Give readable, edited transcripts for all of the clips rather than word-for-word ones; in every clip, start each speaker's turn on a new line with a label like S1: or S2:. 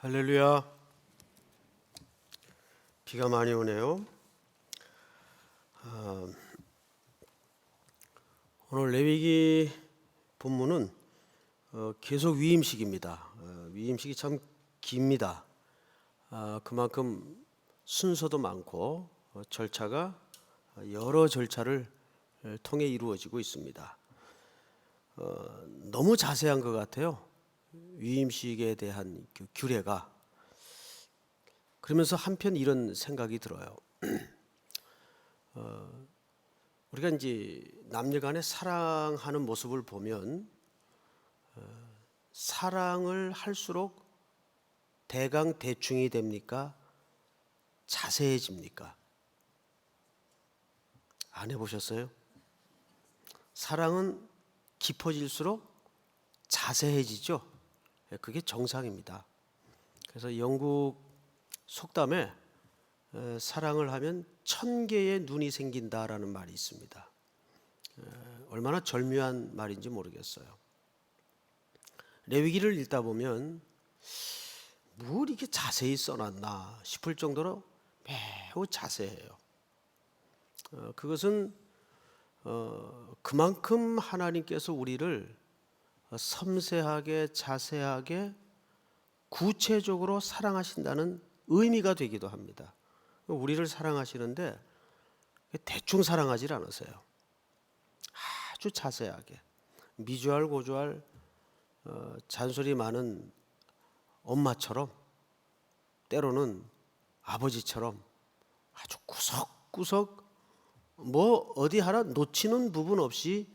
S1: 할렐루야. 비가 많이 오네요. 오늘 레위기 본문은 계속 위임식입니다. 위임식이 참 깁니다. 그만큼 순서도 많고 절차가 여러 절차를 통해 이루어지고 있습니다. 너무 자세한 것 같아요. 위임식에 대한 그 규례가. 그러면서 한편 이런 생각이 들어요. 우리가 이제 남녀간에 사랑하는 모습을 보면 사랑을 할수록 대강 대충이 됩니까? 자세해집니까? 안 해보셨어요? 사랑은 깊어질수록 자세해지죠. 그게 정상입니다. 그래서 영국 속담에 사랑을 하면 1000개의 눈이 생긴다라는 말이 있습니다. 얼마나 절묘한 말인지 모르겠어요. 레위기를 읽다 보면 뭘 이렇게 자세히 써놨나 싶을 정도로 매우 자세해요. 그것은 그만큼 하나님께서 우리를 섬세하게 자세하게 구체적으로 사랑하신다는 의미가 되기도 합니다. 우리를 사랑하시는데 대충 사랑하지 않으세요. 아주 자세하게 미주알 고주알 잔소리 많은 엄마처럼 때로는 아버지처럼 아주 구석구석 뭐 어디 하나 놓치는 부분 없이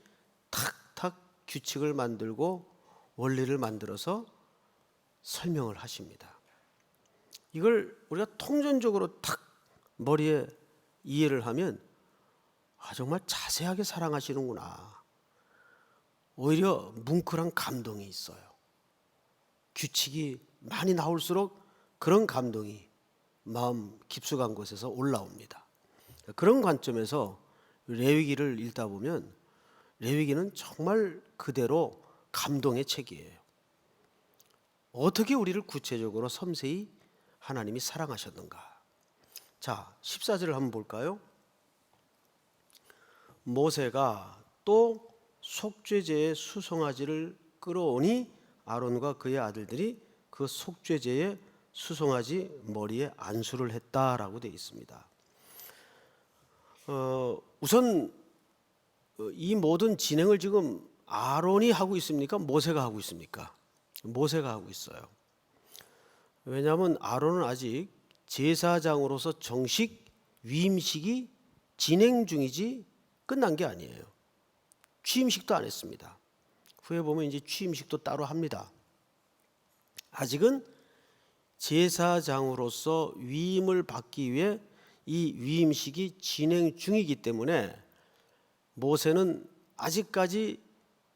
S1: 탁탁 규칙을 만들고 원리를 만들어서 설명을 하십니다. 이걸 우리가 통전적으로 탁 머리에 이해를 하면 정말 자세하게 사랑하시는구나. 오히려 뭉클한 감동이 있어요. 규칙이 많이 나올수록 그런 감동이 마음 깊숙한 곳에서 올라옵니다. 그런 관점에서 레위기를 읽다 보면 레위기는 정말 그대로 감동의 책이에요. 어떻게 우리를 구체적으로 섬세히 하나님이 사랑하셨는가. 자, 14절을 한번 볼까요? 모세가 또 속죄제의 수송아지를 끌어오니 아론과 그의 아들들이 그 속죄제의 수송아지 머리에 안수를 했다라고 되어 있습니다. 우선 이 모든 진행을 지금 아론이 하고 있습니까? 모세가 하고 있습니까? 모세가 하고 있어요. 왜냐하면 아론은 아직 제사장으로서 정식 위임식이 진행 중이지 끝난 게 아니에요. 취임식도 안 했습니다. 후에 보면 이제 취임식도 따로 합니다. 아직은 제사장으로서 위임을 받기 위해 이 위임식이 진행 중이기 때문에 모세는 아직까지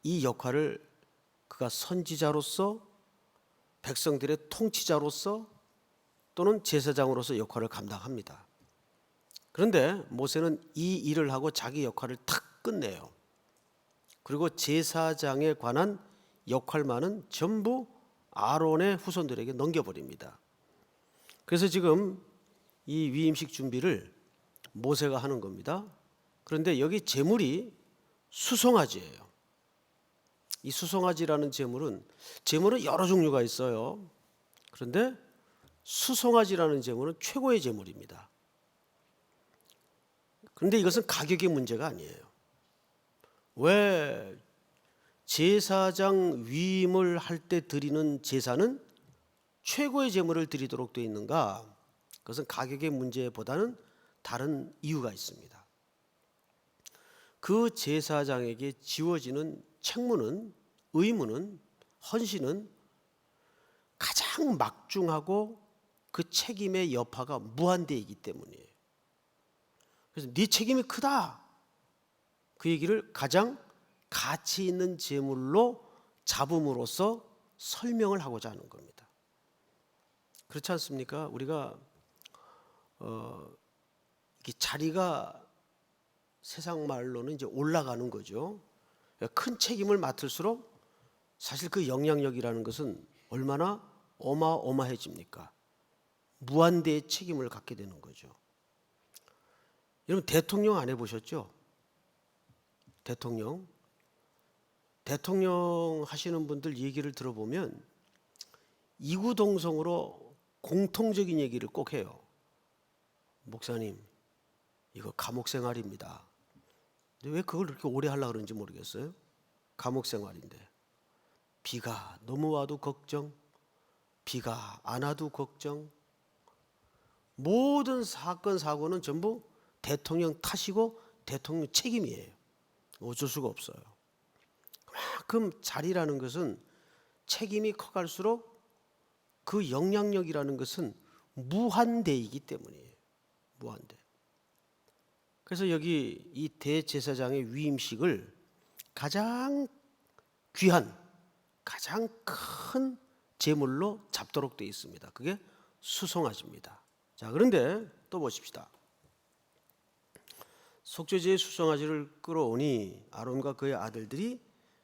S1: 이 역할을 그가 선지자로서 백성들의 통치자로서 또는 제사장으로서 역할을 감당합니다. 그런데 모세는 이 일을 하고 자기 역할을 탁 끝내요. 그리고 제사장에 관한 역할만은 전부 아론의 후손들에게 넘겨버립니다. 그래서 지금 이 위임식 준비를 모세가 하는 겁니다. 그런데 여기 제물이 수송아지예요. 이 수송아지라는 제물은 여러 종류가 있어요. 그런데 수송아지라는 제물은 최고의 제물입니다. 그런데 이것은 가격의 문제가 아니에요. 왜 제사장 위임을 할 때 드리는 제사는 최고의 제물을 드리도록 되어 있는가? 그것은 가격의 문제보다는 다른 이유가 있습니다. 그 제사장에게 지워지는 책무는, 의무는, 헌신은 가장 막중하고 그 책임의 여파가 무한대이기 때문이에요. 그래서 네 책임이 크다. 그 얘기를 가장 가치 있는 제물로 잡음으로써 설명을 하고자 하는 겁니다. 그렇지 않습니까? 우리가 자리가 세상 말로는 이제 올라가는 거죠. 큰 책임을 맡을수록 사실 그 영향력이라는 것은 얼마나 어마어마해집니까? 무한대의 책임을 갖게 되는 거죠. 여러분 대통령 안 해보셨죠? 대통령 하시는 분들 얘기를 들어보면 이구동성으로 공통적인 얘기를 꼭 해요. 목사님, 이거 감옥 생활입니다. 근데 왜 그걸 그렇게 오래 하려고 그러는지 모르겠어요. 감옥 생활인데 비가 너무 와도 걱정, 비가 안 와도 걱정. 모든 사건 사고는 전부 대통령 탓이고 대통령 책임이에요. 어쩔 수가 없어요. 그만큼 자리라는 것은 책임이 커갈수록 그 영향력이라는 것은 무한대이기 때문이에요. 무한대. 그래서 여기 이 대제사장의 위임식을 가장 귀한, 가장 큰 제물로 잡도록 되어 있습니다. 그게 수송아지입니다. 자, 그런데 또 보십시다. 속죄제의 수송아지를 끌어오니 아론과 그의 아들들이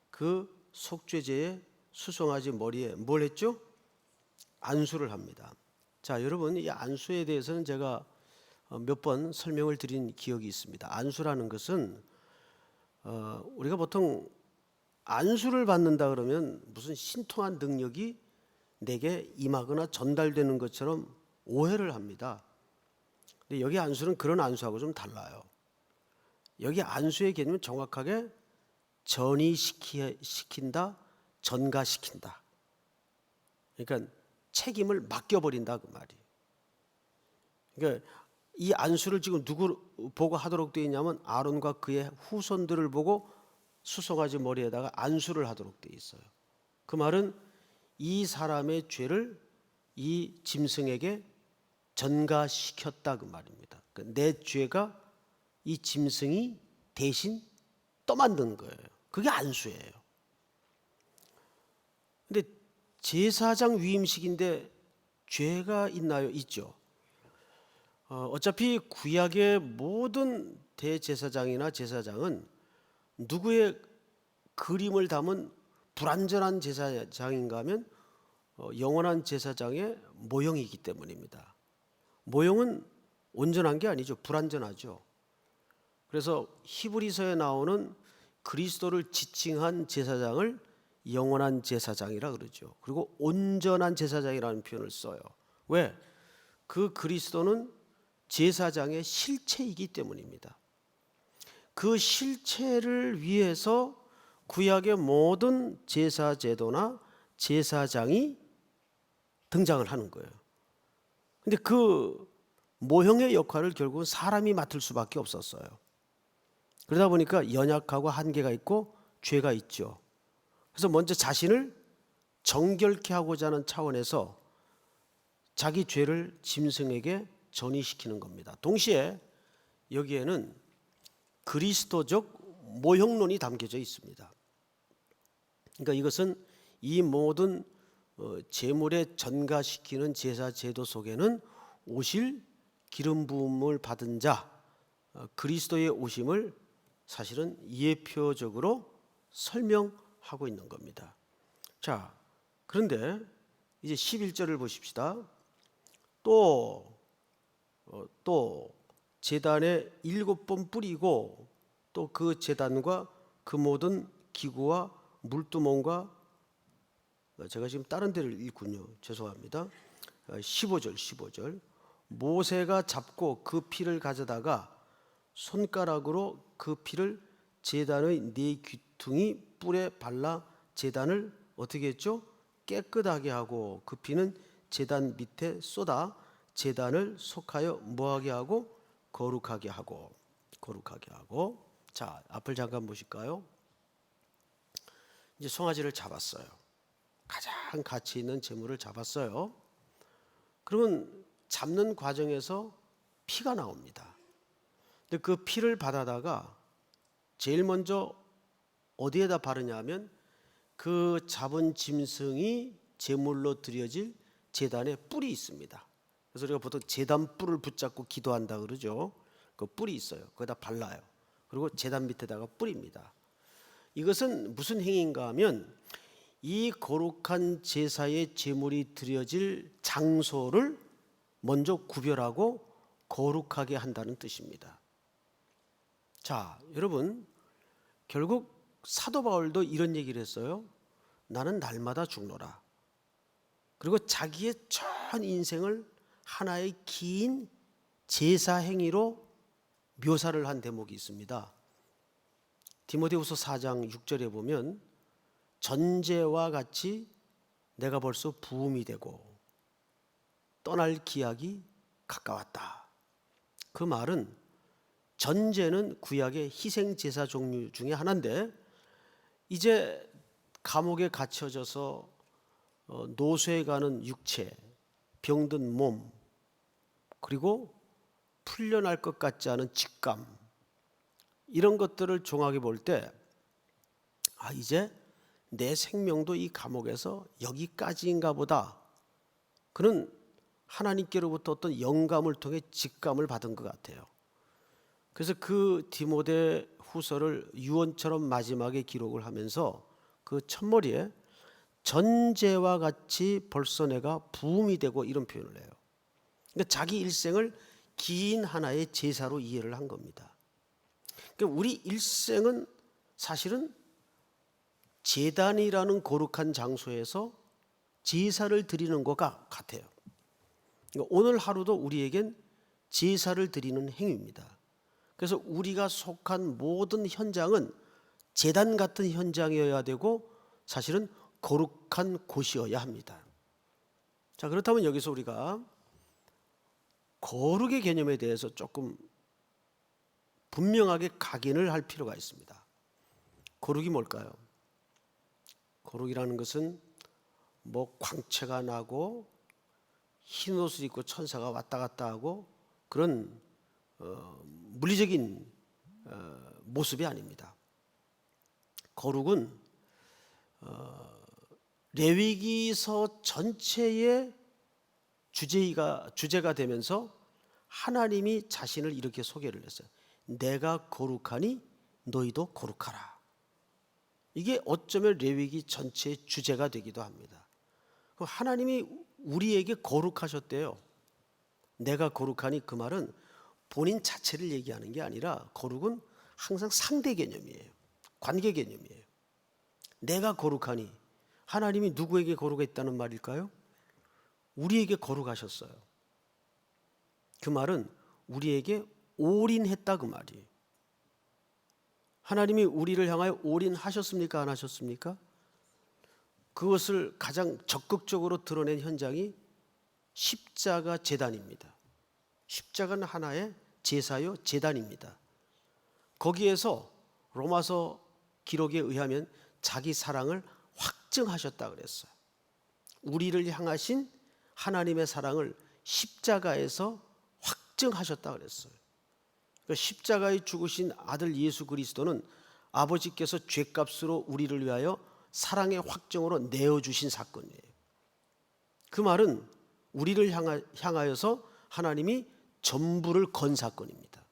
S1: 그 속죄제의 수송아지 머리에 뭘 했죠? 안수를 합니다. 자, 여러분 이 안수에 대해서는 제가 몇 번 설명을 드린 기억이 있습니다. 안수라는 것은 우리가 보통 안수를 받는다 그러면 무슨 신통한 능력이 내게 임하거나 전달되는 것처럼 오해를 합니다. 근데 여기 안수는 그런 안수하고 좀 달라요. 여기 안수의 개념은 정확하게 전이시킨다, 전가시킨다. 그러니까 책임을 맡겨버린다 그 말이에요. 그러니까 이 안수를 지금 누구 보고 하도록 되어 있냐면 아론과 그의 후손들을 보고 수송아지 머리에다가 안수를 하도록 되어 있어요. 그 말은 이 사람의 죄를 이 짐승에게 전가시켰다 그 말입니다. 그러니까 내 죄가 이 짐승이 대신 떠만든 거예요. 그게 안수예요. 근데 제사장 위임식인데 죄가 있나요? 있죠. 어차피 구약의 모든 대제사장이나 제사장은 누구의 그림을 담은 불완전한 제사장인가 하면 영원한 제사장의 모형이기 때문입니다. 모형은 온전한 게 아니죠. 불완전하죠. 그래서 히브리서에 나오는 그리스도를 지칭한 제사장을 영원한 제사장이라 그러죠. 그리고 온전한 제사장이라는 표현을 써요. 왜? 그 그리스도는 제사장의 실체이기 때문입니다. 그 실체를 위해서 구약의 모든 제사 제도나 제사장이 등장을 하는 거예요. 근데 그 모형의 역할을 결국은 사람이 맡을 수밖에 없었어요. 그러다 보니까 연약하고 한계가 있고 죄가 있죠. 그래서 먼저 자신을 정결케 하고자 하는 차원에서 자기 죄를 짐승에게 전이시키는 겁니다. 동시에 여기에는 그리스도적 모형론이 담겨져 있습니다. 그러니까 이것은 이 모든 제물에 전가시키는 제사 제도 속에는 오실 기름 부음을 받은 자 그리스도의 오심을 사실은 예표적으로 설명하고 있는 겁니다. 자, 그런데 이제 11절을 보십시다. 또 제단에 7번 뿌리고 또 그 제단과 그 모든 기구와 물두멍과 제가 지금 다른 데를 읽군요. 죄송합니다. 15절 모세가 잡고 그 피를 가져다가 손가락으로 그 피를 제단의 네 귀퉁이 뿔에 발라 제단을 어떻게 했죠? 깨끗하게 하고 그 피는 제단 밑에 쏟아 제단을 속하여 뭐하게 하고 거룩하게 하고 자, 앞을 잠깐 보실까요? 이제 송아지를 잡았어요. 가장 가치 있는 제물을 잡았어요. 그러면 잡는 과정에서 피가 나옵니다. 근데 그 피를 받아다가 제일 먼저 어디에다 바르냐 하면 그 잡은 짐승이 제물로 드려질 제단에 뿔이 있습니다. 그래서 우리가 보통 제단 뿔을 붙잡고 기도한다 그러죠. 그 뿔이 있어요. 거기다 발라요. 그리고 제단 밑에다가 뿌립니다. 이것은 무슨 행위인가 하면 이 거룩한 제사의 제물이 드려질 장소를 먼저 구별하고 거룩하게 한다는 뜻입니다. 자, 여러분, 결국 사도 바울도 이런 얘기를 했어요. 나는 날마다 죽노라. 그리고 자기의 전 인생을 하나의 긴 제사 행위로 묘사를 한 대목이 있습니다. 디모데후서 4장 6절에 보면 전제와 같이 내가 벌써 부음이 되고 떠날 기약이 가까웠다. 그 말은 전제는 구약의 희생 제사 종류 중에 하나인데 이제 감옥에 갇혀져서 노쇠해 가는 육체, 병든 몸, 그리고 풀려날 것 같지 않은 직감, 이런 것들을 종합해 볼 때 이제 내 생명도 이 감옥에서 여기까지인가 보다. 그는 하나님께로부터 어떤 영감을 통해 직감을 받은 것 같아요. 그래서 그 디모데 후서를 유언처럼 마지막에 기록을 하면서 그 첫머리에 전제와 같이 벌써 내가 부음이 되고 이런 표현을 해요. 그러니까 자기 일생을 긴 하나의 제사로 이해를 한 겁니다. 그러니까 우리 일생은 사실은 제단이라는 거룩한 장소에서 제사를 드리는 것과 같아요. 그러니까 오늘 하루도 우리에겐 제사를 드리는 행위입니다. 그래서 우리가 속한 모든 현장은 제단 같은 현장이어야 되고 사실은 거룩한 곳이어야 합니다. 자, 그렇다면 여기서 우리가 거룩의 개념에 대해서 조금 분명하게 각인을 할 필요가 있습니다. 거룩이 뭘까요? 거룩이라는 것은 뭐 광채가 나고 흰 옷을 입고 천사가 왔다 갔다 하고 그런 물리적인 모습이 아닙니다. 거룩은 레위기서 전체의 주제가 되면서 하나님이 자신을 이렇게 소개를 했어요. 내가 거룩하니 너희도 거룩하라. 이게 어쩌면 레위기 전체의 주제가 되기도 합니다. 하나님이 우리에게 거룩하셨대요. 내가 거룩하니 그 말은 본인 자체를 얘기하는 게 아니라 거룩은 항상 상대 개념이에요. 관계 개념이에요. 내가 거룩하니 하나님이 누구에게 거룩했다는 말일까요? 우리에게 거룩하셨어요. 그 말은 우리에게 올인했다 그 말이에요. 하나님이 우리를 향하여 올인하셨습니까? 안 하셨습니까? 그것을 가장 적극적으로 드러낸 현장이 십자가 제단입니다. 십자가는 하나의 제사요 제단입니다. 거기에서 로마서 기록에 의하면 자기 사랑을 확증하셨다 그랬어요. 우리를 향하신 하나님의 사랑을 십자가에서 확증하셨다 그랬어요. 그러니까 십자가에 죽으신 아들 예수 그리스도는 아버지께서 죄값으로 우리를 위하여 사랑의 확정으로 내어주신 사건이에요. 그 말은 우리를 향하여서 하나님이 전부를 건 사건입니다.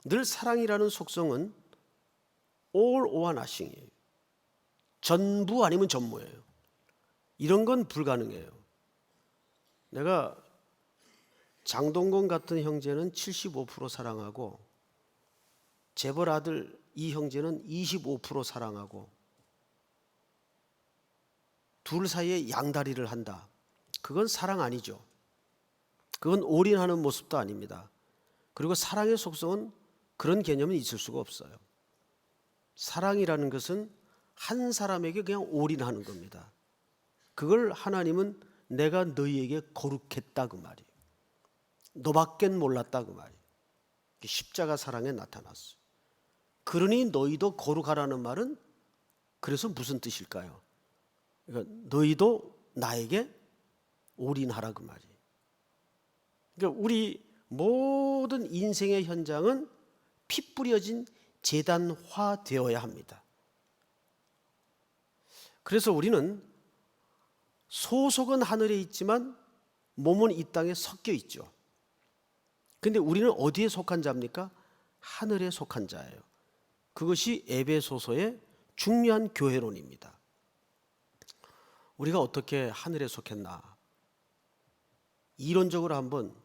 S1: 늘 사랑이라는 속성은 all or nothing이에요. 전부 아니면 전무예요. 이런 건 불가능해요. 내가 장동건 같은 형제는 75% 사랑하고 재벌 아들 이 형제는 25% 사랑하고 둘 사이에 양다리를 한다. 그건 사랑 아니죠. 그건 올인하는 모습도 아닙니다. 그리고 사랑의 속성은 그런 개념은 있을 수가 없어요. 사랑이라는 것은 한 사람에게 그냥 올인하는 겁니다. 그걸 하나님은 내가 너희에게 거룩했다 그 말이에요. 너밖엔 몰랐다 그 말이에요. 십자가 사랑에 나타났어요. 그러니 너희도 거룩하라는 말은 그래서 무슨 뜻일까요? 그러니까 너희도 나에게 올인하라 그 말이에요. 그러니까 우리 모든 인생의 현장은 피 뿌려진 제단화되어야 합니다. 그래서 우리는 소속은 하늘에 있지만 몸은 이 땅에 섞여 있죠. 그런데 우리는 어디에 속한 자입니까? 하늘에 속한 자예요. 그것이 에베소서의 중요한 교회론입니다. 우리가 어떻게 하늘에 속했나? 이론적으로 한번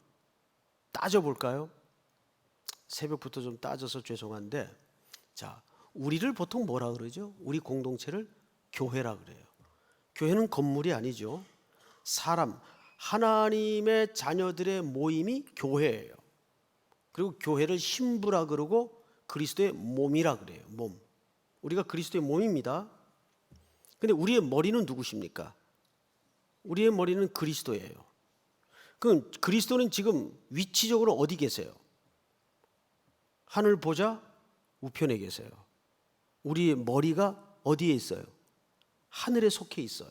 S1: 따져볼까요? 새벽부터 좀 따져서 죄송한데, 자, 우리를 보통 뭐라 그러죠? 우리 공동체를 교회라 그래요. 교회는 건물이 아니죠. 사람, 하나님의 자녀들의 모임이 교회예요. 그리고 교회를 신부라 그러고 그리스도의 몸이라 그래요. 몸. 우리가 그리스도의 몸입니다. 근데 우리의 머리는 누구십니까? 우리의 머리는 그리스도예요. 그럼 그리스도는 지금 위치적으로 어디 계세요? 하늘 보좌 우편에 계세요. 우리의 머리가 어디에 있어요? 하늘에 속해 있어요.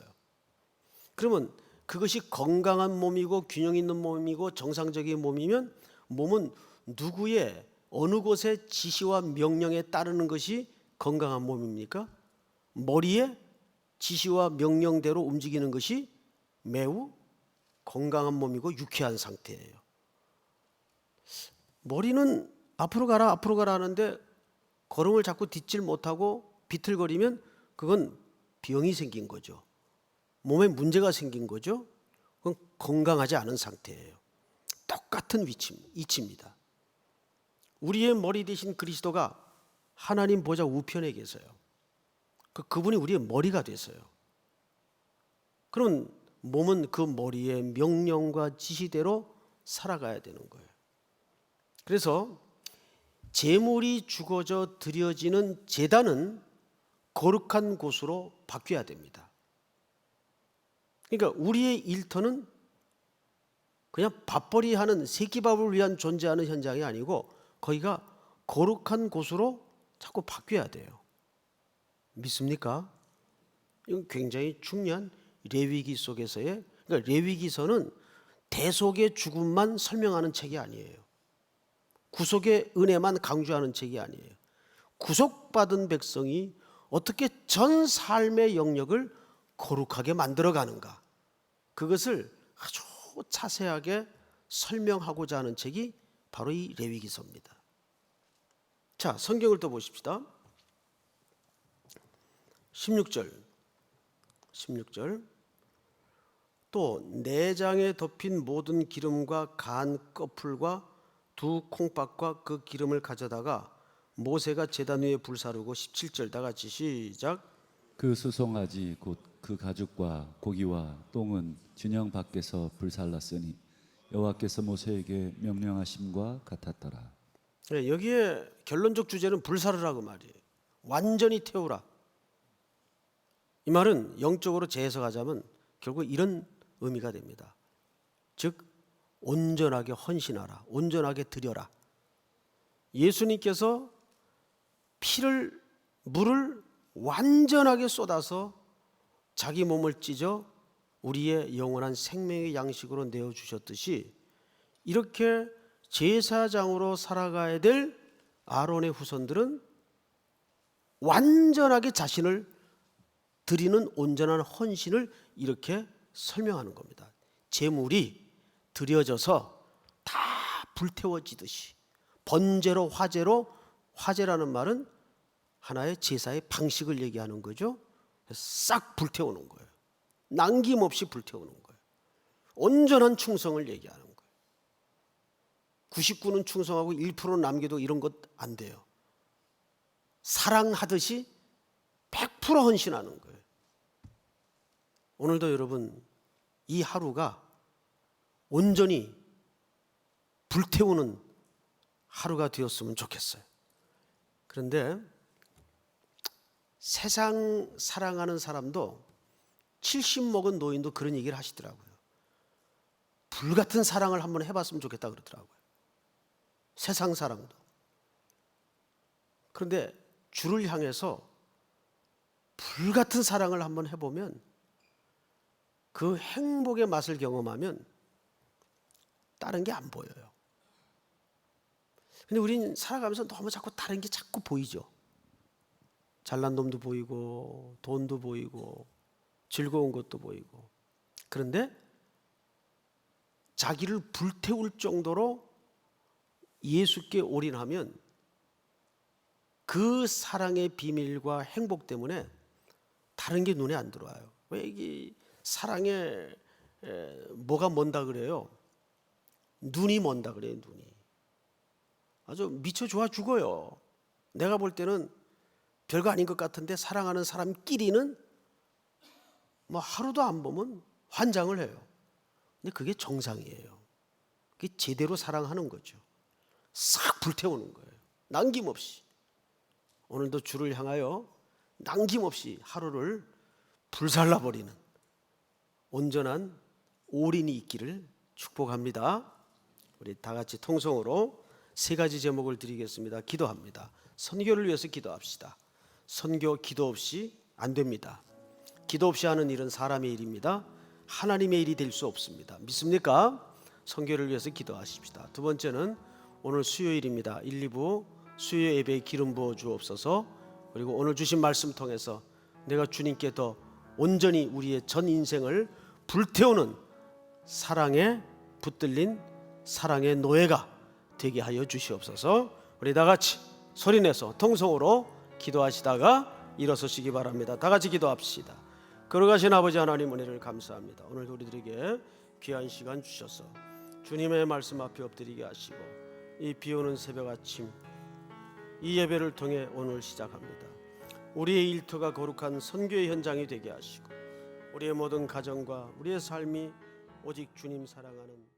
S1: 그러면 그것이 건강한 몸이고 균형 있는 몸이고 정상적인 몸이면 몸은 누구의 어느 곳의 지시와 명령에 따르는 것이 건강한 몸입니까? 머리의 지시와 명령대로 움직이는 것이 매우 건강한 몸이고 유쾌한 상태예요. 머리는 앞으로 가라 앞으로 가라 하는데 걸음을 자꾸 딛질 못하고 비틀거리면 그건 병이 생긴 거죠. 몸에 문제가 생긴 거죠. 그건 건강하지 않은 상태예요. 똑같은 이치입니다. 우리의 머리 대신 그리스도가 하나님 보좌 우편에 계세요. 그분이 우리의 머리가 됐어요. 그럼 몸은 그 머리의 명령과 지시대로 살아가야 되는 거예요. 그래서 제물이 죽어져 드려지는 제단은 거룩한 곳으로 바뀌어야 됩니다. 그러니까 우리의 일터는 그냥 밥벌이 하는 세끼밥을 위한 존재하는 현장이 아니고 거기가 거룩한 곳으로 자꾸 바뀌어야 돼요. 믿습니까? 이건 굉장히 중요한 레위기 속에서의, 그러니까 레위기서는 대속의 죽음만 설명하는 책이 아니에요. 구속의 은혜만 강조하는 책이 아니에요. 구속받은 백성이 어떻게 전 삶의 영역을 거룩하게 만들어가는가, 그것을 아주 자세하게 설명하고자 하는 책이 바로 이 레위기서입니다. 자, 성경을 또 보십시다. 16절 또 내장에 덮인 모든 기름과 간 꺼풀과 두 콩밥과 그 기름을 가져다가 모세가 제단 위에 불사르고 17절 다 같이 시작.
S2: 그 수송아지 곧 그 가죽과 고기와 똥은 진영 밖에서 불살랐으니 여호와께서 모세에게 명령하심과 같았더라.
S1: 네, 여기에 결론적 주제는 불사르라고 말이에요. 완전히 태우라. 이 말은 영적으로 재해석하자면 결국 이런 의미가 됩니다. 즉 온전하게 헌신하라, 온전하게 드려라. 예수님께서 물을 완전하게 쏟아서 자기 몸을 찢어 우리의 영원한 생명의 양식으로 내어주셨듯이 이렇게 제사장으로 살아가야 될 아론의 후손들은 완전하게 자신을 드리는 온전한 헌신을 이렇게 설명하는 겁니다. 제물이 드려져서 다 불태워지듯이 번제로 화제라는 말은 하나의 제사의 방식을 얘기하는 거죠. 싹 불태우는 거예요. 남김없이 불태우는 거예요. 온전한 충성을 얘기하는 거예요. 99는 충성하고 1%는 남겨도 이런 것 안 돼요. 사랑하듯이 100% 헌신하는 거예요. 오늘도 여러분 이 하루가 온전히 불태우는 하루가 되었으면 좋겠어요. 그런데 세상 사랑하는 사람도 70 먹은 노인도 그런 얘기를 하시더라고요. 불같은 사랑을 한번 해봤으면 좋겠다 그러더라고요. 세상 사랑도. 그런데 주를 향해서 불같은 사랑을 한번 해보면 그 행복의 맛을 경험하면 다른 게 안 보여요. 근데 우리는 살아가면서 너무 자꾸 다른 게 자꾸 보이죠. 잘난 놈도 보이고 돈도 보이고 즐거운 것도 보이고. 그런데 자기를 불태울 정도로 예수께 올인하면 그 사랑의 비밀과 행복 때문에 다른 게 눈에 안 들어와요. 왜 이게 사랑에 뭐가 먼다 그래요? 눈이 먼다 그래요. 눈이 아주 미쳐 좋아 죽어요. 내가 볼 때는 별거 아닌 것 같은데 사랑하는 사람끼리는 뭐 하루도 안 보면 환장을 해요. 근데 그게 정상이에요. 그게 제대로 사랑하는 거죠. 싹 불태우는 거예요. 남김없이. 오늘도 주를 향하여 남김없이 하루를 불살라버리는 온전한 올인이 있기를 축복합니다. 우리 다 같이 통성으로 세 가지 제목을 드리겠습니다. 기도합니다. 선교를 위해서 기도합시다. 선교 기도 없이 안 됩니다. 기도 없이 하는 일은 사람의 일입니다. 하나님의 일이 될 수 없습니다. 믿습니까? 선교를 위해서 기도하십시다. 두 번째는 오늘 수요일입니다. 1, 2부 수요 예배에 기름 부어 주옵소서. 그리고 오늘 주신 말씀 통해서 내가 주님께 더 온전히 우리의 전 인생을 불태우는 사랑에 붙들린 사랑의 노예가 되게 하여 주시옵소서. 우리 다 같이 소리내서 통성으로 기도하시다가 일어서시기 바랍니다. 다 같이 기도합시다. 걸어가신 아버지 하나님 은혜를 감사합니다. 오늘도 우리들에게 귀한 시간 주셔서 주님의 말씀 앞에 엎드리게 하시고 이 비오는 새벽 아침 이 예배를 통해 오늘 시작합니다. 우리의 일터가 거룩한 선교의 현장이 되게 하시고 우리의 모든 가정과 우리의 삶이 오직 주님 사랑하는